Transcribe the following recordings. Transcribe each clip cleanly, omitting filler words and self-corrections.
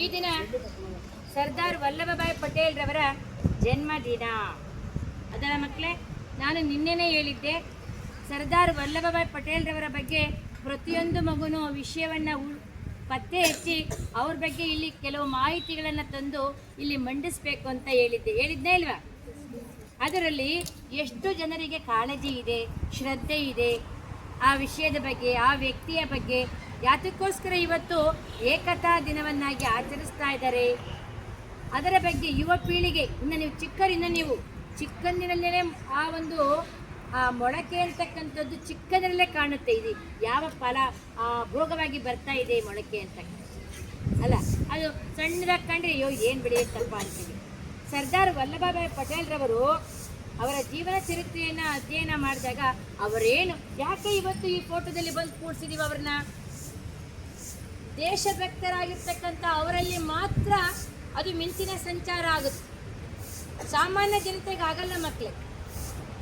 ಈ ದಿನ ಸರ್ದಾರ್ ವಲ್ಲಭಭಾಯ್ ಪಟೇಲ್ ರವರ ಜನ್ಮದಿನ. ಅದರ ಮಕ್ಕಳೇ, ನಾನು ನಿನ್ನೆನೇ ಹೇಳಿದ್ದೆ, ಸರ್ದಾರ್ ವಲ್ಲಭಭಾಯ್ ಪಟೇಲ್ ರವರ ಬಗ್ಗೆ ಪ್ರತಿಯೊಂದು ಮಗುನೂ ವಿಷಯವನ್ನು ಪತ್ತೆ ಹಚ್ಚಿ ಅವ್ರ ಬಗ್ಗೆ ಇಲ್ಲಿ ಕೆಲವು ಮಾಹಿತಿಗಳನ್ನು ತಂದು ಇಲ್ಲಿ ಮಂಡಿಸಬೇಕು ಅಂತ ಹೇಳಿದ್ದೇ ಇಲ್ವಾ? ಅದರಲ್ಲಿ ಎಷ್ಟು ಜನರಿಗೆ ಕಾಳಜಿ ಇದೆ, ಶ್ರದ್ಧೆ ಇದೆ ಆ ವಿಷಯದ ಬಗ್ಗೆ, ಆ ವ್ಯಕ್ತಿಯ ಬಗ್ಗೆ. ಯಾತಕ್ಕೋಸ್ಕರ ಇವತ್ತು ಏಕತಾ ದಿನವನ್ನಾಗಿ ಆಚರಿಸ್ತಾ ಇದ್ದಾರೆ ಅದರ ಬಗ್ಗೆ ಯುವ ಪೀಳಿಗೆ, ನೀವು ಚಿಕ್ಕಂದಿನಲ್ಲೇ ಆ ಒಂದು ಮೊಳಕೆ ಅಂತಕ್ಕಂಥದ್ದು ಚಿಕ್ಕದರಲ್ಲೇ ಕಾಣುತ್ತೆ. ಇದು ಯಾವ ಫಲ ಭೋಗವಾಗಿ ಬರ್ತಾ ಇದೆ ಮೊಳಕೆ ಅಂತ ಅಲ್ಲ, ಅದು ಸಣ್ಣದಾಗಿ ಕಂಡ್ರೆ ಅಯ್ಯೋ ಏನು ಬೆಳೆಯುತ್ತಪ್ಪ ಅಂತೀವಿ. ಸರ್ದಾರ್ ವಲ್ಲಭಭಾಯ್ ಪಟೇಲ್ ರವರು ಅವರ ಜೀವನ ಚರಿತ್ರೆಯನ್ನು ಅಧ್ಯಯನ ಮಾಡಿದಾಗ ಅವರೇನು, ಯಾಕೆ ಇವತ್ತು ಈ ಫೋಟೋದಲ್ಲಿ ಬಂದು ಕೂಡಿಸಿದೀವಿ ಅವ್ರನ್ನ, ದೇಶಭಕ್ತರಾಗಿರ್ತಕ್ಕಂಥ ಅವರಲ್ಲಿ ಮಾತ್ರ ಅದು ಮಿಂಚಿನ ಸಂಚಾರ ಆಗುತ್ತೆ. ಸಾಮಾನ್ಯ ಜನತೆಗೆ ಆಗಲ್ಲ ಮಕ್ಕಳೇ,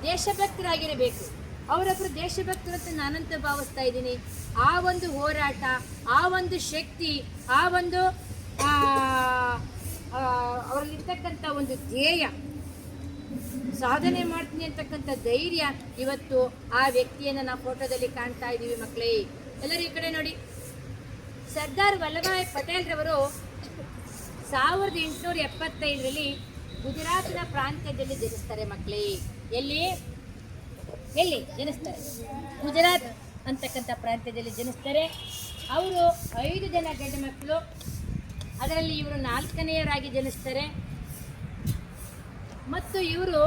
ದೇಶಭಕ್ತರಾಗಿರಬೇಕು. ಅವರೊಬ್ಬರು ದೇಶಭಕ್ತರು ಅಂತ ನಾನಂತೂ ಭಾವಿಸ್ತಾ ಇದ್ದೀನಿ. ಆ ಒಂದು ಹೋರಾಟ, ಆ ಒಂದು ಶಕ್ತಿ, ಆ ಒಂದು ಅವರಲ್ಲಿರ್ತಕ್ಕಂಥ ಒಂದು ಧ್ಯೇಯ, ಸಾಧನೆ ಮಾಡ್ತೀನಿ ಅಂತಕ್ಕಂಥ ಧೈರ್ಯ, ಇವತ್ತು ಆ ವ್ಯಕ್ತಿಯನ್ನು ನಾವು ಫೋಟೋದಲ್ಲಿ ಕಾಣ್ತಾ ಇದ್ದೀವಿ ಮಕ್ಕಳೇ. ಎಲ್ಲರೂ ಈ ಕಡೆ ನೋಡಿ. ಸರ್ದಾರ್ ವಲ್ಲಭಭಾಯ್ ಪಟೇಲ್ ರವರು 1875ರಲ್ಲಿ ಗುಜರಾತಿನ ಪ್ರಾಂತ್ಯದಲ್ಲಿ ಜನಿಸ್ತಾರೆ ಮಕ್ಕಳೇ. ಎಲ್ಲಿ ಜನಿಸ್ತಾರೆ? ಗುಜರಾತ್ ಅಂತಕ್ಕಂಥ ಪ್ರಾಂತ್ಯದಲ್ಲಿ ಜನಿಸ್ತಾರೆ. ಅವರು 5 ಜನ ಗಂಡು ಮಕ್ಕಳು, ಅದರಲ್ಲಿ ಇವರು 4ನೇಯವರಾಗಿ ಜನಿಸ್ತಾರೆ. ಮತ್ತು ಇವರು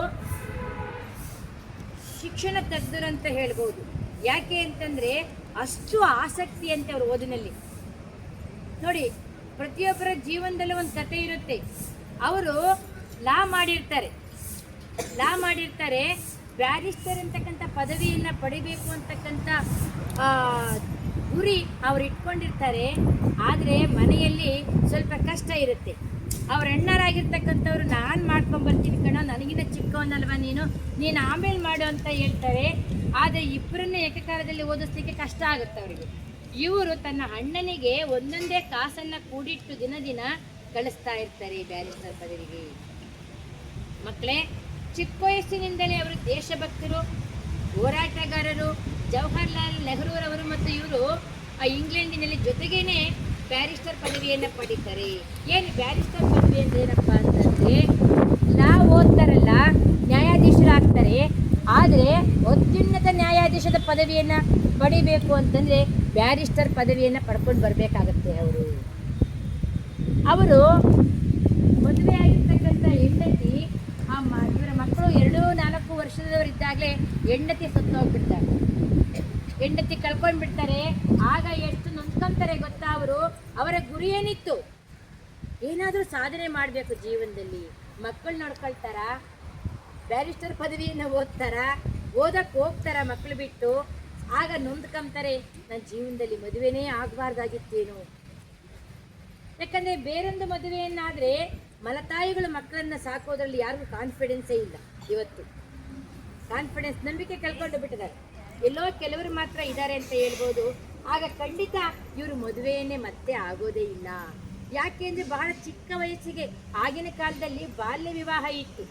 ಶಿಕ್ಷಣ ತಜ್ಞರು ಅಂತ ಹೇಳ್ಬೋದು. ಯಾಕೆ ಅಂತಂದರೆ ಅಷ್ಟು ಆಸಕ್ತಿ ಅಂತೆ ಅವರು ಓದಿನಲ್ಲಿ. ನೋಡಿ, ಪ್ರತಿಯೊಬ್ಬರ ಜೀವನದಲ್ಲೂ ಒಂದು ಕಥೆ ಇರುತ್ತೆ. ಅವರು ಲಾ ಮಾಡಿರ್ತಾರೆ, ಬ್ಯಾರಿಸ್ಟರ್ ಅಂತಕ್ಕಂಥ ಪದವಿಯನ್ನು ಪಡಿಬೇಕು ಅಂತಕ್ಕಂಥ ಗುರಿ ಅವ್ರು ಇಟ್ಕೊಂಡಿರ್ತಾರೆ. ಆದರೆ ಮನೆಯಲ್ಲಿ ಸ್ವಲ್ಪ ಕಷ್ಟ ಇರುತ್ತೆ. ಅವ್ರ ಅಣ್ಣರಾಗಿರ್ತಕ್ಕಂಥವ್ರು, ನಾನು ಮಾಡ್ಕೊಂಬರ್ತೀನಿ ಕಣ, ನನಗಿನ್ನ ಚಿಕ್ಕವನಲ್ವ ನೀನು ಆಮೇಲೆ ಮಾಡು ಅಂತ ಹೇಳ್ತಾರೆ. ಆದರೆ ಇಬ್ಬರನ್ನೇ ಏಕಕಾಲದಲ್ಲಿ ಓದಿಸ್ಲಿಕ್ಕೆ ಕಷ್ಟ ಆಗುತ್ತೆ ಅವರಿಗೆ. ಇವರು ತನ್ನ ಅಣ್ಣನಿಗೆ ಒಂದೊಂದೇ ಕಾಸನ್ನು ಕೂಡಿಟ್ಟು ದಿನ ಕಳಿಸ್ತಾ ಇರ್ತಾರೆ ಬ್ಯಾರಿಸ್ಟರ್ ಪದವಿಗೆ. ಮಕ್ಕಳೇ, ಚಿಕ್ಕ ವಯಸ್ಸಿನಿಂದಲೇ ಅವರು ದೇಶಭಕ್ತರು, ಹೋರಾಟಗಾರರು. ಜವಾಹರ್ಲಾಲ್ ನೆಹರೂರವರು ಮತ್ತು ಇವರು ಇಂಗ್ಲೆಂಡಿನಲ್ಲಿ ಜೊತೆಗೇನೆ ಬ್ಯಾರಿಸ್ಟರ್ ಪದವಿಯನ್ನು ಪಡೀತಾರೆ. ಏನು ಬ್ಯಾರಿಸ್ಟರ್ ಪದವಿ ಅಂದರೆ ಏನಪ್ಪ ಅಂತಂದರೆ, ಲಾ ಓದ್ತಾರಲ್ಲ, ನ್ಯಾಯಾಧೀಶರಾಗ್ತಾರೆ. ಆದರೆ ಅತ್ಯುನ್ನತ ನ್ಯಾಯಾಧೀಶದ ಪದವಿಯನ್ನು ಪಡಿಬೇಕು ಅಂತಂದರೆ ಬ್ಯಾರಿಸ್ಟರ್ ಪದವಿಯನ್ನು ಪಡ್ಕೊಂಡು ಬರಬೇಕಾಗತ್ತೆ. ಅವರು ಮದುವೆ ಆಗಿರ್ತಕ್ಕಂಥ ಹೆಂಡತಿ, ಇವರ ಮಕ್ಕಳು 2-4 ವರ್ಷದವರಿದ್ದಾಗಲೇ ಹೆಂಡತಿ ಸತ್ತೋಗ್ಬಿಡ್ತಾರೆ, ಹೆಂಡತಿ ಕಳ್ಕೊಂಡ್ಬಿಡ್ತಾರೆ. ಆಗ ಎಷ್ಟು ನೊಂದ್ಕೊಂತಾರೆ ಗೊತ್ತಾ? ಅವರ ಗುರಿ ಏನಿತ್ತು? ಏನಾದರೂ ಸಾಧನೆ ಮಾಡಬೇಕು ಜೀವನದಲ್ಲಿ. ಮಕ್ಕಳು ನೋಡ್ಕೊಳ್ತಾರ, ಬ್ಯಾರಿಸ್ಟರ್ ಪದವಿಯನ್ನು ಓದಕ್ಕೆ ಹೋಗ್ತಾರ ಮಕ್ಕಳು ಬಿಟ್ಟು. ಆಗ ನೊಂದ್ಕೊಂತಾರೆ, ನನ್ನ ಜೀವನದಲ್ಲಿ ಮದುವೆನೇ ಆಗಬಾರ್ದಾಗಿತ್ತೇನು. ಯಾಕಂದರೆ ಬೇರೊಂದು ಮದುವೆಯನ್ನಾದರೆ ಮಲತಾಯಿಗಳು ಮಕ್ಕಳನ್ನು ಸಾಕೋದ್ರಲ್ಲಿ ಯಾರಿಗೂ ಕಾನ್ಫಿಡೆನ್ಸೇ ಇಲ್ಲ. ಇವತ್ತು ಕಾನ್ಫಿಡೆನ್ಸ್, ನಂಬಿಕೆ ಕಳ್ಕೊಂಡು ಬಿಟ್ಟಿದ್ದಾರೆ. ಎಲ್ಲೋ ಕೆಲವರು ಮಾತ್ರ ಇದ್ದಾರೆ ಅಂತ ಹೇಳ್ಬೋದು. ಆಗ ಖಂಡಿತ ಇವರು ಮದುವೆಯನ್ನೇ ಮತ್ತೆ ಆಗೋದೇ ಇಲ್ಲ. ಯಾಕೆ ಅಂದರೆ ಬಹಳ ಚಿಕ್ಕ ವಯಸ್ಸಿಗೆ, ಆಗಿನ ಕಾಲದಲ್ಲಿ ಬಾಲ್ಯ ವಿವಾಹ ಇತ್ತು.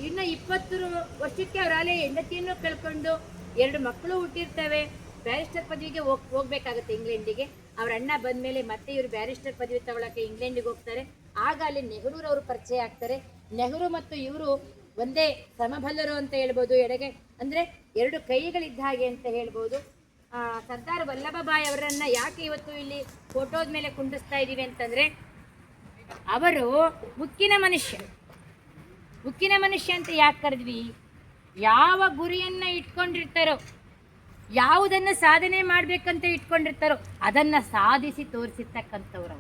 ಇನ್ನು 20 ವರ್ಷಕ್ಕೆ ಅವರಾಲೆ ಹೆಂಡತಿಯನ್ನು ಕಳ್ಕೊಂಡು 2 ಮಕ್ಕಳು ಹುಟ್ಟಿರ್ತವೆ. ಬ್ಯಾರಿಸ್ಟರ್ ಪದವಿಗೆ ಹೋಗ್ಬೇಕಾಗುತ್ತೆ ಇಂಗ್ಲೆಂಡಿಗೆ. ಅವ್ರ ಅಣ್ಣ ಬಂದ ಮೇಲೆ ಮತ್ತೆ ಇವರು ಬ್ಯಾರಿಸ್ಟರ್ ಪದವಿ ತಗೊಳ್ಳೋಕ್ಕೆ ಇಂಗ್ಲೆಂಡಿಗೆ ಹೋಗ್ತಾರೆ. ಆಗ ಅಲ್ಲಿ ನೆಹರೂರವರು ಪರಿಚಯ ಆಗ್ತಾರೆ. ನೆಹರು ಮತ್ತು ಇವರು ಒಂದೇ ಸಮಬಲರು ಅಂತ ಹೇಳ್ಬೋದು. ಎಡಗೆ ಅಂದರೆ 2 ಕೈಗಳಿದ್ದ ಹಾಗೆ ಅಂತ ಹೇಳ್ಬೋದು. ಸರ್ದಾರ್ ವಲ್ಲಭಭಾಯ್ ಅವರನ್ನು ಯಾಕೆ ಇವತ್ತು ಇಲ್ಲಿ ಫೋಟೋದ ಮೇಲೆ ಕುಂಡಿಸ್ತಾ ಇದ್ದೀವಿ ಅಂತಂದರೆ, ಅವರು ಉಕ್ಕಿನ ಮನುಷ್ಯ ಅಂತ ಯಾಕೆ ಕರೆದ್ವಿ? ಯಾವ ಗುರಿಯನ್ನು ಇಟ್ಕೊಂಡಿರ್ತಾರೋ, ಯಾವುದನ್ನು ಸಾಧನೆ ಮಾಡಬೇಕಂತ ಇಟ್ಕೊಂಡಿರ್ತಾರೋ ಅದನ್ನು ಸಾಧಿಸಿ ತೋರಿಸಿರ್ತಕ್ಕಂಥವ್ರು.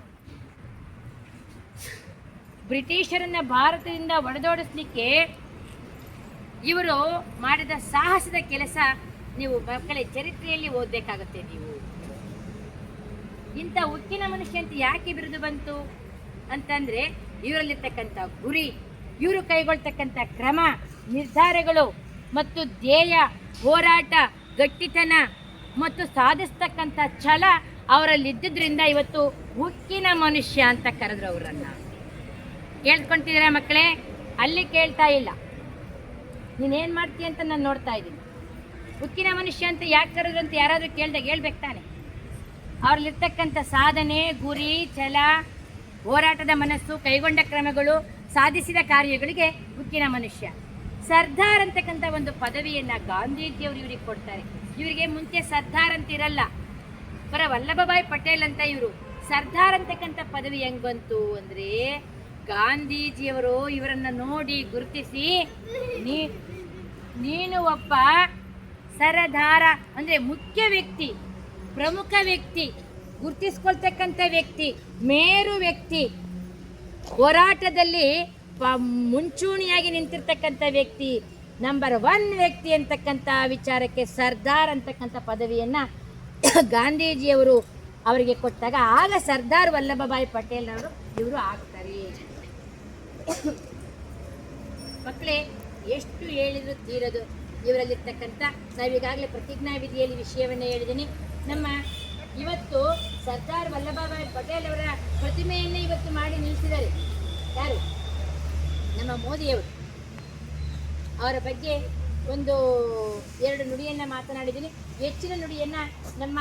ಬ್ರಿಟಿಷರನ್ನು ಭಾರತದಿಂದ ಒಡೆದೋಡಿಸ್ಲಿಕ್ಕೆ ಇವರು ಮಾಡಿದ ಸಾಹಸದ ಕೆಲಸ ನೀವು ಮಕ್ಕಳ ಚರಿತ್ರೆಯಲ್ಲಿ ಓದಬೇಕಾಗುತ್ತೆ. ನೀವು ಇಂಥ ಉಕ್ಕಿನ ಮನುಷ್ಯ ಅಂತ ಯಾಕೆ ಬಿರುದು ಬಂತು ಅಂತಂದರೆ, ಇವರಲ್ಲಿರ್ತಕ್ಕಂಥ ಗುರಿ, ಇವರು ಕೈಗೊಳ್ತಕ್ಕಂಥ ಕ್ರಮ, ನಿರ್ಧಾರಗಳು ಮತ್ತು ಧ್ಯೇಯ, ಹೋರಾಟ, ಗಟ್ಟಿತನ ಮತ್ತು ಸಾಧಿಸ್ತಕ್ಕಂಥ ಛಲ ಅವರಲ್ಲಿದ್ದರಿಂದ ಇವತ್ತು ಉಕ್ಕಿನ ಮನುಷ್ಯ ಅಂತ ಕರೆದ್ರು ಅವರನ್ನು. ಕೇಳ್ಕೊಂತಿದ್ದೀರಾ ಮಕ್ಕಳೇ? ಅಲ್ಲಿ ಕೇಳ್ತಾ ಇಲ್ಲ, ನೀನೇನು ಮಾಡ್ತೀಯ ಅಂತ ನಾನು ನೋಡ್ತಾ ಇದ್ದೀನಿ. ಉಕ್ಕಿನ ಮನುಷ್ಯ ಅಂತ ಯಾಕೆ ಕರೆದ್ರು ಅಂತ ಯಾರಾದರೂ ಕೇಳಿದಾಗ ಹೇಳ್ಬೇಕು ತಾನೆ. ಅವ್ರಲ್ಲಿರ್ತಕ್ಕಂಥ ಸಾಧನೆ, ಗುರಿ, ಛಲ, ಹೋರಾಟದ ಮನಸ್ಸು, ಕೈಗೊಂಡ ಕ್ರಮಗಳು, ಸಾಧಿಸಿದ ಕಾರ್ಯಗಳಿಗೆ ಉಕ್ಕಿನ ಮನುಷ್ಯ. ಸರ್ದಾರ್ ಅಂತಕ್ಕಂಥ ಒಂದು ಪದವಿಯನ್ನು ಗಾಂಧೀಜಿಯವರು ಇವರಿಗೆ ಕೊಡ್ತಾರೆ. ಇವರಿಗೆ ಮುಂಚೆ ಸರ್ದಾರ್ ಅಂತ ಇರಲ್ಲ, ಬರ ವಲ್ಲಭಭಾಯಿ ಪಟೇಲ್ ಅಂತ ಇವರು. ಸರ್ದಾರ್ ಅಂತಕ್ಕಂಥ ಪದವಿ ಹೆಂಗ್ ಬಂತು ಅಂದರೆ, ಗಾಂಧೀಜಿಯವರು ಇವರನ್ನು ನೋಡಿ ಗುರುತಿಸಿ, ನೀನು ಒಬ್ಬ ಸರದಾರ ಅಂದರೆ ಮುಖ್ಯ ವ್ಯಕ್ತಿ, ಪ್ರಮುಖ ವ್ಯಕ್ತಿ, ಗುರುತಿಸ್ಕೊಳ್ತಕ್ಕಂಥ ವ್ಯಕ್ತಿ, ಮೇರು ವ್ಯಕ್ತಿ, ಹೋರಾಟದಲ್ಲಿ ಮುಂಚೂಣಿಯಾಗಿ ನಿಂತಿರ್ತಕ್ಕಂಥ ವ್ಯಕ್ತಿ, ನಂಬರ್ 1 ವ್ಯಕ್ತಿ ಅಂತಕ್ಕಂಥ ವಿಚಾರಕ್ಕೆ ಸರ್ದಾರ್ ಅಂತಕ್ಕಂಥ ಪದವಿಯನ್ನು ಗಾಂಧೀಜಿಯವರು ಅವರಿಗೆ ಕೊಟ್ಟಾಗ ಆಗ ಸರ್ದಾರ್ ವಲ್ಲಭಭಾಯಿ ಪಟೇಲ್ ಅವರು ಇವರು ಆಗ್ತಾರೆ. ಮಕ್ಕಳೇ, ಎಷ್ಟು ಹೇಳಿದ್ರು ತೀರದು ಇವರಲ್ಲಿರ್ತಕ್ಕಂಥ. ನಾವೀಗಾಗಲೇ ಪ್ರತಿಜ್ಞಾ ವಿಧಿಯಲ್ಲಿ ವಿಷಯವನ್ನು ಹೇಳಿದ್ದೀನಿ. ನಮ್ಮ ಇವತ್ತು ಸರ್ದಾರ್ ವಲ್ಲಭಭಾಯಿ ಪಟೇಲ್ ಅವರ ಪ್ರತಿಮೆಯನ್ನೇ ಇವತ್ತು ಮಾಡಿ ನಿಲ್ಲಿಸಿದ್ದಾರೆ. ಯಾರು? ನಮ್ಮ ಮೋದಿಯವರು. ಅವರ ಬಗ್ಗೆ ಒಂದು 2 ನುಡಿಯನ್ನು ಮಾತನಾಡಿದ್ದೀನಿ. ಹೆಚ್ಚಿನ ನುಡಿಯನ್ನು ನಮ್ಮ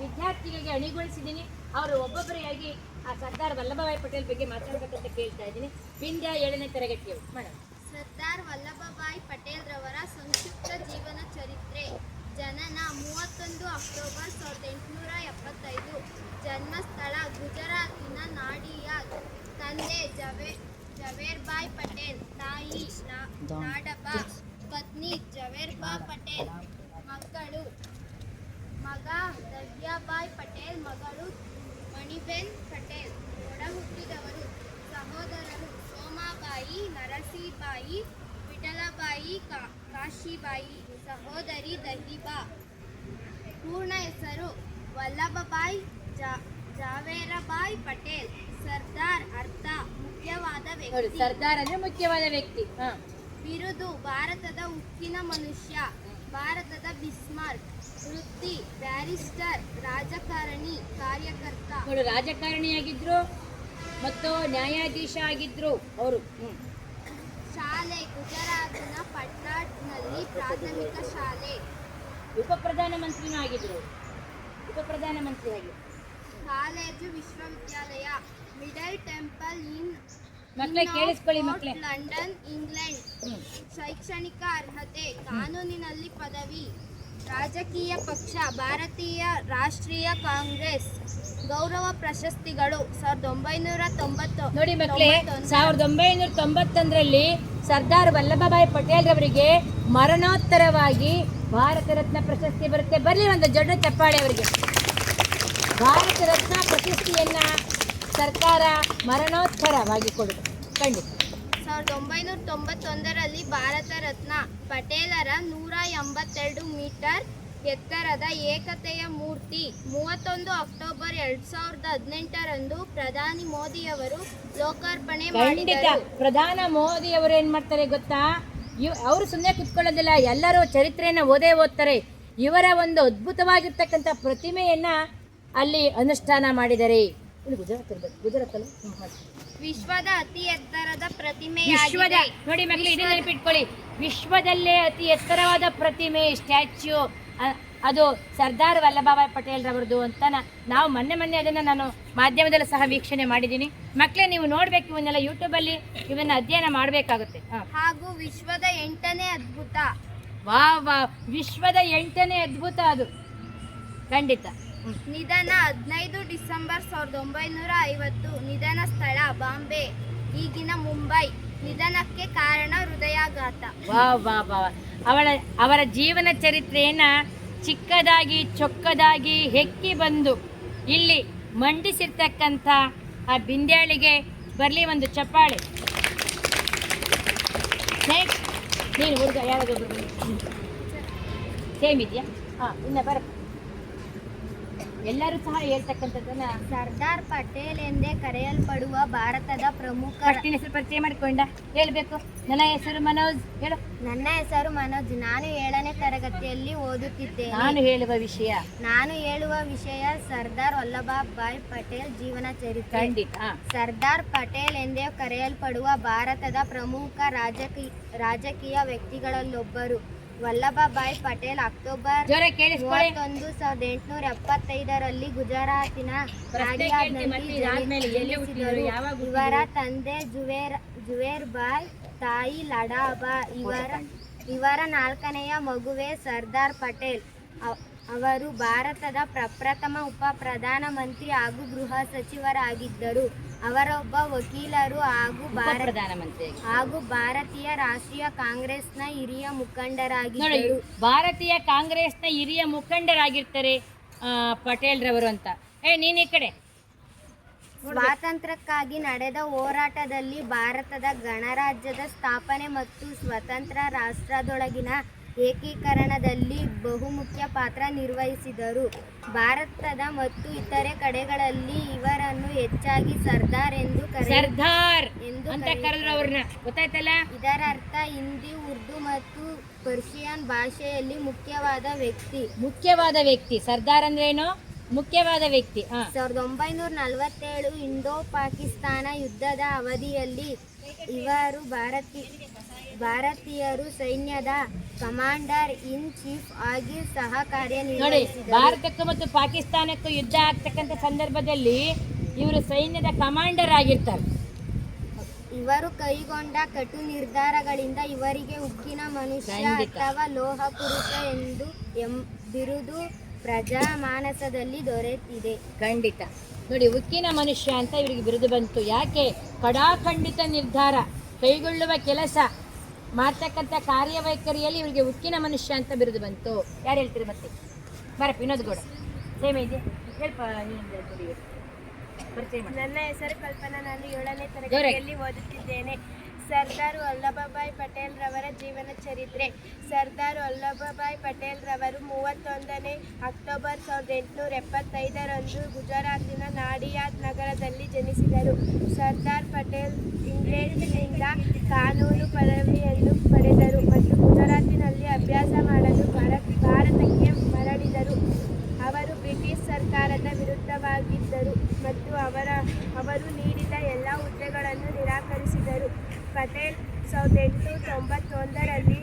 ವಿದ್ಯಾರ್ಥಿಗಳಿಗೆ ಅಣಿಗೊಳಿಸಿದ್ದೀನಿ. ಅವರು ಒಬ್ಬೊಬ್ಬರಿಗಾಗಿ ಆ ಸರ್ದಾರ್ ವಲ್ಲಭಭಾಯಿ ಪಟೇಲ್ ಬಗ್ಗೆ ಮಾತಾಡಬೇಕಂತ ಕೇಳ್ತಾ ಇದ್ದೀನಿ. ವಿಂಧ್ಯ 7ನೇ ತರಗತಿಯವರು ಮೇಡಮ್. ಸರ್ದಾರ್ ವಲ್ಲಭಭಾಯಿ ಪಟೇಲ್ ರವರ ಸಂಕ್ಷಿಪ್ತ ಜೀವನ ಚರಿತ್ರೆ. ಜನನ 31 ಅಕ್ಟೋಬರ್ 1875. ಜನ್ಮಸ್ಥಳ ಗುಜರಾತಿನ ನಾಡಿಯಾದ್. ತಂದೆ ಜವೇರ್ಬಾಯ್ ಪಟೇಲ್, ತಾಯಿ ನಾಡಬಾ, ಪತ್ನಿ ಜವೇರ್ಬಾ ಪಟೇಲ್. ಮಗ ದರ್ಯಾಬಾಯ್ ಪಟೇಲ್, ಮಗಳು ಮಣಿಬೆನ್ ಪಟೇಲ್. ಒಡ ಹುಟ್ಟಿದವರು ಸಹೋದರರು ಸೋಮಾಬಾಯಿ, ನರಸೀಬಾಯಿ, ವಿಠಲಬಾಯಿ, ಕಾಶಿಬಾಯಿ. ಸಹೋದರಿ ದಹಿಬಾ. ಪೂರ್ಣ ಹೆಸರು ವಲ್ಲಭಭಾಯ್ ಜಾವೇರಬಾಯ್ ಪಟೇಲ್. ಸರ್ದಾರ್ ಅರ್ಥ ಮುಖ್ಯವಾದ ವ್ಯಕ್ತಿ. ಸರ್ದಾರ್ ಅಂದ್ರೆ ಮುಖ್ಯವಾದ ವ್ಯಕ್ತಿ. ಬಿರುದು ಭಾರತದ ಉಕ್ಕಿನ ಮನುಷ್ಯ, ಭಾರತದ ಬಿಸ್ಮಾರ್ಕ್. ವೃತ್ತಿ ಬ್ಯಾರಿಸ್ಟರ್, ರಾಜಕಾರಣಿ, ಕಾರ್ಯಕರ್ತ. ರಾಜಕಾರಣಿಯಾಗಿದ್ರು ಮತ್ತು ನ್ಯಾಯಾಧೀಶ ಆಗಿದ್ರು ಅವರು. ಶಾಲೆ ಗುಜರಾತಿನ ಪಟ್ನಾಡ್ನಲ್ಲಿ ಪ್ರಾಥಮಿಕ ಶಾಲೆ. ಉಪಪ್ರಧಾನಮಂತ್ರಿನೂ ಆಗಿದ್ರು. ಉಪಪ್ರಧಾನಮಂತ್ರಿ ಆಗಿ. ಕಾಲೇಜು ವಿಶ್ವವಿದ್ಯಾಲಯ ಮಿಡಲ್ ಟೆಂಪಲ್ ಇನ್ ಮಕ್ಕಳೇ ಕೇಳಿಸ್ಕೊಳ್ಳಿ ಮಕ್ಕಳೇ. London, England. ಶೈಕ್ಷಣಿಕ ಅರ್ಹತೆ ಕಾನೂನಿನಲ್ಲಿ ಪದವಿ. ರಾಜಕೀಯ ಪಕ್ಷ ಭಾರತೀಯ ರಾಷ್ಟ್ರೀಯ ಕಾಂಗ್ರೆಸ್. ಗೌರವ ಪ್ರಶಸ್ತಿಗಳು 1990. ನೋಡಿ ಮಕ್ಕಳೇ, 1991ರಲ್ಲಿ ಸರ್ದಾರ್ ವಲ್ಲಭಭಾಯಿ ಪಟೇಲ್ ಅವರಿಗೆ ಮರಣೋತ್ತರವಾಗಿ ಭಾರತ ರತ್ನ ಪ್ರಶಸ್ತಿ ಬರುತ್ತೆ. ಬರಲಿ ಒಂದು ದೊಡ್ಡ ಚಪ್ಪಾಳೆ ಅವರಿಗೆ. ಭಾರತ ರತ್ನ ಪ್ರಶಸ್ತಿಯನ್ನ ಸರ್ಕಾರ ಮರಣೋತ್ತರವಾಗಿ ಕೊಡುತ್ತೆ. ಖಂಡಿತ 1991ರಲ್ಲಿ ಭಾರತ ರತ್ನ. ಪಟೇಲರ 182 ಮೀಟರ್ ಎತ್ತರದ ಏಕತೆಯ ಮೂರ್ತಿ 31 ಅಕ್ಟೋಬರ್ 2018ರಂದು ಪ್ರಧಾನಿ ಮೋದಿಯವರು ಲೋಕಾರ್ಪಣೆ ಮಾಡಿದರು. ಪ್ರಧಾನ ಮೋದಿಯವರು ಏನ್ ಮಾಡ್ತಾರೆ ಗೊತ್ತಾ? ಅವರು ಸುಮ್ಮನೆ ಕುತ್ಕೊಳ್ಳೋದಿಲ್ಲ, ಎಲ್ಲರೂ ಚರಿತ್ರೆಯನ್ನು ಓದ್ತಾರೆ. ಇವರ ಒಂದು ಅದ್ಭುತವಾಗಿರ್ತಕ್ಕಂಥ ಪ್ರತಿಮೆಯನ್ನ ಅಲ್ಲಿ ಅನುಷ್ಠಾನ ಮಾಡಿದ್ದಾರೆ. ಗುಜರಾತ್ ವಿಶ್ವದ ಅತಿ ಎತ್ತರದ ಪ್ರತಿಮೆ. ನೋಡಿ ಮಕ್ಕಳು, ಇದನ್ನ ನೆನಪಿಟ್ಕೊಳ್ಳಿ, ವಿಶ್ವದಲ್ಲೇ ಅತಿ ಎತ್ತರವಾದ ಪ್ರತಿಮೆ, ಸ್ಟ್ಯಾಚ್ಯೂ, ಅದು ಸರ್ದಾರ್ ವಲ್ಲಭಭಾಯಿ ಪಟೇಲ್ ರವರದು ಅಂತ ನಾವು ಮೊನ್ನೆ ಅದನ್ನು ನಾನು ಮಾಧ್ಯಮದಲ್ಲೂ ಸಹ ವೀಕ್ಷಣೆ ಮಾಡಿದ್ದೀನಿ. ಮಕ್ಕಳೇ, ನೀವು ನೋಡ್ಬೇಕು, ಇವನ್ನೆಲ್ಲ ಯೂಟ್ಯೂಬಲ್ಲಿ ಇವನ್ನ ಅಧ್ಯಯನ ಮಾಡಬೇಕಾಗುತ್ತೆ. ಹಾಗೂ ವಿಶ್ವದ 8ನೇ ಅದ್ಭುತ. ವಾ ವಿಶ್ವದ 8ನೇ ಅದ್ಭುತ ಅದು, ಖಂಡಿತ. ನಿಧನ 15 ಡಿಸೆಂಬರ್ 1950. ನಿಧನ ಸ್ಥಳ ಬಾಂಬೆ, ಈಗಿನ ಮುಂಬೈ. ನಿಧನಕ್ಕೆ ಕಾರಣ ಹೃದಯಾಘಾತ. ಅವರ ಜೀವನ ಚರಿತ್ರೆಯನ್ನ ಚಿಕ್ಕದಾಗಿ ಚೊಕ್ಕದಾಗಿ ಹೆಕ್ಕಿ ಬಂದು ಇಲ್ಲಿ ಮಂಡಿಸಿರ್ತಕ್ಕಂಥ ಆ ಬಿಂದ್ಯಾಳಿಗೆ ಬರಲಿ ಒಂದು ಚಪ್ಪಾಳೆ. ನೆಕ್ಸ್ಟ್ ನೀನು ಹುಡುಗ ಯಾರಾದರೂ ಸೇಮ್ ಇದೆಯಾ? ಇನ್ನ ಬರ ಎಲ್ಲರೂ ಸಹ ಹೇಳ್ತಕ್ಕಂಥದ್ದನ್ನ ಸರ್ದಾರ್ ಪಟೇಲ್ ಎಂದೇ ಕರೆಯಲ್ಪಡುವ ಭಾರತದ ಪ್ರಮುಖ ಫಸ್ಟಿನ ಹೆಸರು ಪರಿಚಯ ಮಾಡಿಕೊಂಡ ಹೇಳ್ಬೇಕು. ನನ್ನ ಹೆಸರು ಮನೋಜ್. ಹೇಳು. ನನ್ನ ಹೆಸರು ಮನೋಜ್. ನಾನು 7ನೇ ತರಗತಿಯಲ್ಲಿ ಓದುತ್ತಿದ್ದೇನೆ. ನಾನು ಹೇಳುವ ವಿಷಯ ಸರ್ದಾರ್ ವಲ್ಲಭಭಾಯ್ ಪಟೇಲ್ ಜೀವನ ಚರಿತ್ರೆ. ಖಂಡಿತ. ಸರ್ದಾರ್ ಪಟೇಲ್ ಎಂದೇ ಕರೆಯಲ್ಪಡುವ ಭಾರತದ ಪ್ರಮುಖ ರಾಜಕೀಯ ವ್ಯಕ್ತಿಗಳಲ್ಲೊಬ್ಬರು. ವಲ್ಲಭಭಾಯ್ ಪಟೇಲ್ ಅಕ್ಟೋಬರ್ 31, 1875ರಲ್ಲಿ ಗುಜರಾತಿನ ನಾಡಿಯಾದ್ನಲ್ಲಿ ಜನಿಸಿದರು. ಇವರ ತಂದೆ ಜುವೇರ್ ಬಾಯ್, ತಾಯಿ ಲಡಾಬಾ. ಇವರ 4ನೆಯ ಮಗುವೇ ಸರ್ದಾರ್ ಪಟೇಲ್. ಅವರು ಭಾರತದ ಪ್ರಪ್ರಥಮ ಉಪ ಪ್ರಧಾನಮಂತ್ರಿ ಹಾಗೂ ಗೃಹ ಸಚಿವರಾಗಿದ್ದರು. ಅವರೊಬ್ಬ ವಕೀಲರು ಹಾಗೂ ಭಾರತೀಯ ರಾಷ್ಟ್ರೀಯ ಕಾಂಗ್ರೆಸ್ನ ಹಿರಿಯ ಮುಖಂಡರಾಗಿದ್ದರು. ಭಾರತೀಯ ಕಾಂಗ್ರೆಸ್ನ ಹಿರಿಯ ಮುಖಂಡರಾಗಿರ್ತಾರೆ ಪಟೇಲ್ ರವರು ಅಂತ. ನೀನ್ ಈ ಕಡೆ. ಸ್ವಾತಂತ್ರ್ಯಕ್ಕಾಗಿ ನಡೆದ ಹೋರಾಟದಲ್ಲಿ ಭಾರತದ ಗಣರಾಜ್ಯದ ಸ್ಥಾಪನೆ ಮತ್ತು ಸ್ವತಂತ್ರ ರಾಷ್ಟ್ರದೊಳಗಿನ ಏಕೀಕರಣದಲ್ಲಿ ಬಹುಮುಖ್ಯ ಪಾತ್ರ ನಿರ್ವಹಿಸಿದರು. ಭಾರತದ ಮತ್ತು ಇತರೆ ಕಡೆಗಳಲ್ಲಿ ಇವರನ್ನು ಹೆಚ್ಚಾಗಿ ಸರ್ದಾರ್ ಎಂದು ಕರೆದರು. ಇದರರ್ಥ ಹಿಂದಿ, ಉರ್ದು ಮತ್ತು ಪರ್ಷಿಯನ್ ಭಾಷೆಯಲ್ಲಿ ಮುಖ್ಯವಾದ ವ್ಯಕ್ತಿ. ಸರ್ದಾರ್ ಅಂದ್ರೆ ಏನು? ಮುಖ್ಯವಾದ ವ್ಯಕ್ತಿ. 1947 ಇಂಡೋ ಪಾಕಿಸ್ತಾನ ಯುದ್ಧದ ಅವಧಿಯಲ್ಲಿ ಇವರು ಭಾರತೀಯರು ಸೈನ್ಯದ ಕಮಾಂಡರ್ ಇನ್ ಚೀಫ್ ಆಗಿ ಸಹ ಕಾರ್ಯನಿರ್ವಹಿಸಿದರು. ಭಾರತಕ್ಕೂ ಮತ್ತು ಪಾಕಿಸ್ತಾನಕ್ಕೂ ಯುದ್ಧ ಆಗ್ತಕ್ಕಂಥ ಸಂದರ್ಭದಲ್ಲಿ ಇವರು ಸೈನ್ಯದ ಕಮಾಂಡರ್ ಆಗಿರ್ತಾರೆ. ಇವರು ಕೈಗೊಂಡ ಕಟು ನಿರ್ಧಾರಗಳಿಂದ ಇವರಿಗೆ ಉಕ್ಕಿನ ಮನುಷ್ಯ ಅಥವಾ ಲೋಹ ಪುರುಷ ಎಂದು ಬಿರುದು ಪ್ರಜಾಮಾನಸದಲ್ಲಿ ದೊರೆತಿದೆ. ಖಂಡಿತ. ನೋಡಿ, ಉಕ್ಕಿನ ಮನುಷ್ಯ ಅಂತ ಇವರಿಗೆ ಬಿರುದು ಬಂತು. ಯಾಕೆ? ಕಡಾಖಂಡಿತ ನಿರ್ಧಾರ ಕೈಗೊಳ್ಳುವ ಕೆಲಸ ಮಾಡ್ತಕ್ಕಂಥ ಕಾರ್ಯವೈಖರಿಯಲ್ಲಿ ಇವರಿಗೆ ಉಕ್ಕಿನ ಮನುಷ್ಯ ಅಂತ ಬಿರುದು ಬಂತು. ಯಾರು ಹೇಳ್ತೀರಿ ಮತ್ತೆ? ಬರಪ್ಪ, ವಿನೋದ್ ಗೌಡ. ಸೇಮ್ ಇದೆ, ಸ್ವಲ್ಪ ಪರಿಚಯ ಮಾಡಿ. ನನ್ನ ಹೆಸರು ಕಲ್ಪನಾ. ನಾನು 7ನೇ ತರಗತಿಯಲ್ಲಿ ಓದುತ್ತಿದ್ದೇನೆ. ಸರ್ದಾರ್ ವಲ್ಲಭಭಾಯ್ ಪಟೇಲ್ ರವರ ಜೀವನ ಚರಿತ್ರೆ. ಸರ್ದಾರ್ ವಲ್ಲಭಭಾಯ್ ಪಟೇಲ್ ರವರು 31 ಅಕ್ಟೋಬರ್ 1875ರಂದು ಗುಜರಾತಿನ ನಾಡಿಯಾದ್ ನಗರದಲ್ಲಿ ಜನಿಸಿದರು. ಸರ್ದಾರ್ ಪಟೇಲ್ ಇಂಗ್ಲೆಂಡ್ನಿಂದ ಕಾನೂನು ಪದವಿಯನ್ನು ಪಡೆದರು ಮತ್ತು ಗುಜರಾತಿನಲ್ಲಿ ಅಭ್ಯಾಸ ಮಾಡಲು ಭಾರತಕ್ಕೆ ಮರಳಿದರು. ಅವರು ಬ್ರಿಟಿಷ್ ಸರ್ಕಾರದ ವಿರುದ್ಧವಾಗಿದ್ದರು ಮತ್ತು ಅವರು ನೀಡಿದ ಎಲ್ಲ ಹುದ್ದೆಗಳನ್ನು ನಿರಾಕರಿಸಿದರು. ಪಟೇಲ್ 1891ರಲ್ಲಿ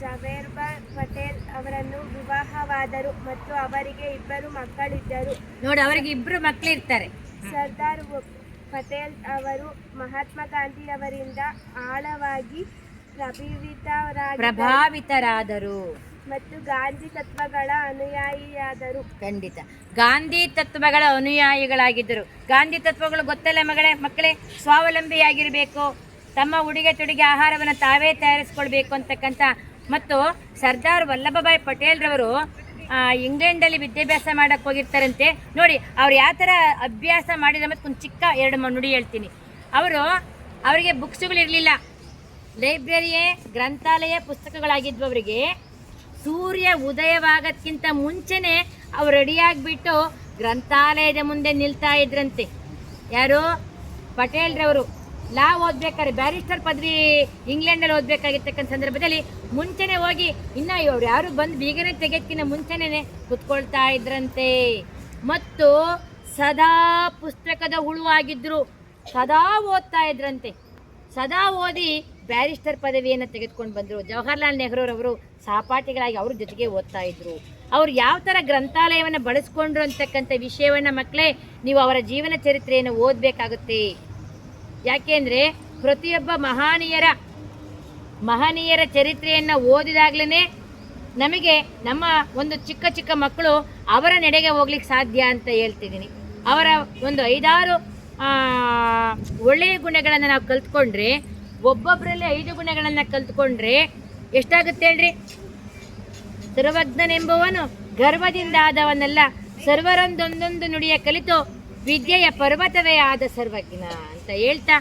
ಜವೇರ್ಬಾ ಪಟೇಲ್ ಅವರನ್ನು ವಿವಾಹವಾದರು ಮತ್ತು ಅವರಿಗೆ 2 ಮಕ್ಕಳಿದ್ದರು. ನೋಡಿ, ಅವರಿಗೆ 2 ಮಕ್ಕಳಿರ್ತಾರೆ. ಸರ್ದಾರ್ ಪಟೇಲ್ ಅವರು ಮಹಾತ್ಮ ಗಾಂಧಿಯವರಿಂದ ಆಳವಾಗಿ ಪ್ರಭಾವಿತರಾದರು ಮತ್ತು ಗಾಂಧಿ ತತ್ವಗಳ ಅನುಯಾಯಿಯಾದರು. ಖಂಡಿತ. ಗಾಂಧಿ ತತ್ವಗಳ ಅನುಯಾಯಿಗಳಾಗಿದ್ದರು. ಗಾಂಧಿ ತತ್ವಗಳು ಗೊತ್ತಲ್ಲ ಮಕ್ಕಳೇ? ಸ್ವಾವಲಂಬಿಯಾಗಿರಬೇಕು, ತಮ್ಮ ಉಡುಗೆ ತೊಡುಗೆ ಆಹಾರವನ್ನು ತಾವೇ ತಯಾರಿಸ್ಕೊಳ್ಬೇಕು ಅಂತಕ್ಕಂಥ. ಮತ್ತು ಸರ್ದಾರ್ ವಲ್ಲಭಭಾಯ್ ಪಟೇಲ್ ರವರು ಇಂಗ್ಲೆಂಡಲ್ಲಿ ವಿದ್ಯಾಭ್ಯಾಸ ಮಾಡಕ್ಕೆ ಹೋಗಿರ್ತಾರಂತೆ. ನೋಡಿ, ಅವ್ರು ಯಾವ ಥರ ಅಭ್ಯಾಸ ಮಾಡಿದ ಮತ್ತು ಒಂದು ಚಿಕ್ಕ 2 ನುಡಿ ಹೇಳ್ತೀನಿ. ಅವರಿಗೆ ಬುಕ್ಸ್ಗಳಿರಲಿಲ್ಲ, ಲೈಬ್ರರಿಯೇ ಗ್ರಂಥಾಲಯ ಪುಸ್ತಕಗಳಾಗಿದ್ವು. ಅವರಿಗೆ ಸೂರ್ಯ ಉದಯವಾಗೋದಕ್ಕಿಂತ ಮುಂಚೆನೇ ಅವ್ರು ರೆಡಿಯಾಗಿಬಿಟ್ಟು ಗ್ರಂಥಾಲಯದ ಮುಂದೆ ನಿಲ್ತಾ ಇದ್ರಂತೆ. ಯಾರು? ಪಟೇಲ್ ರವರು. ಲಾ ಓದ್ಬೇಕಾದ್ರೆ, ಬ್ಯಾರಿಸ್ಟರ್ ಪದವಿ ಇಂಗ್ಲೆಂಡಲ್ಲಿ ಓದಬೇಕಾಗಿರ್ತಕ್ಕಂಥ ಸಂದರ್ಭದಲ್ಲಿ ಮುಂಚೆನೇ ಹೋಗಿ, ಇನ್ನು ಇವ್ರು ಯಾರು ಬಂದು ಬೀಗನೆ ತೆಗೆದಕ್ಕಿಂತ ಮುಂಚೆನೇ ಕುತ್ಕೊಳ್ತಾ ಇದ್ರಂತೆ. ಮತ್ತು ಸದಾ ಪುಸ್ತಕದ ಹುಳುವಾಗಿದ್ದರು, ಸದಾ ಓದ್ತಾ ಇದ್ರಂತೆ. ಸದಾ ಓದಿ ಬ್ಯಾರಿಸ್ಟರ್ ಪದವಿಯನ್ನು ತೆಗೆದುಕೊಂಡು ಬಂದರು. ಜವಾಹರ್ಲಾಲ್ ನೆಹರೂರವರು ಸಹಪಾಠಿಗಳಾಗಿ ಅವ್ರ ಜೊತೆಗೆ ಓದ್ತಾ ಇದ್ರು. ಅವ್ರು ಯಾವ ಥರ ಗ್ರಂಥಾಲಯವನ್ನು ಬಳಸ್ಕೊಂಡ್ರು ಅಂತಕ್ಕಂಥ ವಿಷಯವನ್ನು ಮಕ್ಕಳೇ ನೀವು ಅವರ ಜೀವನ ಚರಿತ್ರೆಯನ್ನು ಓದಬೇಕಾಗುತ್ತೆ. ಯಾಕೆಂದರೆ ಪ್ರತಿಯೊಬ್ಬ ಮಹನೀಯರ ಚರಿತ್ರೆಯನ್ನು ಓದಿದಾಗಲೇ ನಮಗೆ ನಮ್ಮ ಒಂದು ಚಿಕ್ಕ ಮಕ್ಕಳು ಅವರ ನಡೆಗೆ ಹೋಗ್ಲಿಕ್ಕೆ ಸಾಧ್ಯ ಅಂತ ಹೇಳ್ತಿದ್ದೀನಿ. ಅವರ ಒಂದು 5-6 ಒಳ್ಳೆಯ ಗುಣಗಳನ್ನು ನಾವು ಕಲ್ತ್ಕೊಂಡ್ರೆ, ಒಬ್ಬೊಬ್ಬರಲ್ಲಿ 5 ಗುಣಗಳನ್ನು ಕಲ್ತ್ಕೊಂಡ್ರೆ ಎಷ್ಟಾಗುತ್ತೆ ಹೇಳ್ರಿ? ಸರ್ವಜ್ಞನೆಂಬುವನು ಗರ್ವದಿಂದ ಆದವನಲ್ಲ, ಸರ್ವರೊಂದೊಂದೊಂದು ನುಡಿಯ ಕಲಿತು ವಿದ್ಯೆಯ ಪರ್ವತವೇ ಆದ ಸರ್ವಜ್ಞ ಅಂತ ಹೇಳ್ತಾ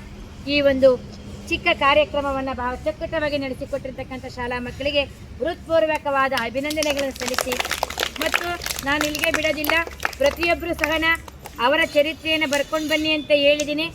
ಈ ಒಂದು ಚಿಕ್ಕ ಕಾರ್ಯಕ್ರಮವನ್ನು ಬಹಳ ಚಕ್ಕಟವಾಗಿ ನಡೆಸಿಕೊಟ್ಟಿರ್ತಕ್ಕಂಥ ಶಾಲಾ ಮಕ್ಕಳಿಗೆ ಹೃತ್ಪೂರ್ವಕವಾದ ಅಭಿನಂದನೆಗಳನ್ನು ಸಲ್ಲಿಸಿ ಮತ್ತು ನಾನು ಇಲ್ಲಿಗೆ ಬಿಡೋದಿಲ್ಲ. ಪ್ರತಿಯೊಬ್ಬರು ಸಹನ ಅವರ ಚರಿತ್ರೆಯನ್ನು ಬರ್ಕೊಂಡು ಬನ್ನಿ ಅಂತ ಹೇಳಿದ್ದೀನಿ.